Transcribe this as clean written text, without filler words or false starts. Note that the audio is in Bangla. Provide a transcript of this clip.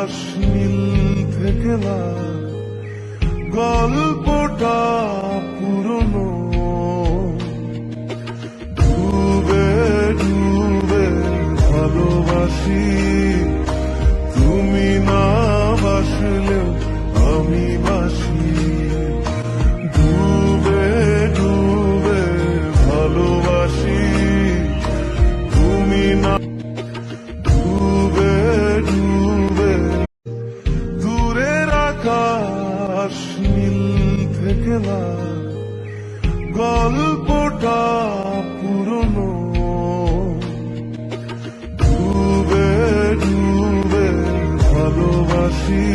আকাশ নীল থেকে লাল, গল্পটা পুরনো। ডুবে ডুবে ভালোবাসি, তুমি না বাসলেও আমি বাসি। ডুবে ডুবে ভালোবাসি, তুমি না। ডুবে ডুবে দূরের আকাশ নীল থেকে লাল, গল্পটা পুরনো। ডুবে ডুবে ভালোবাসি।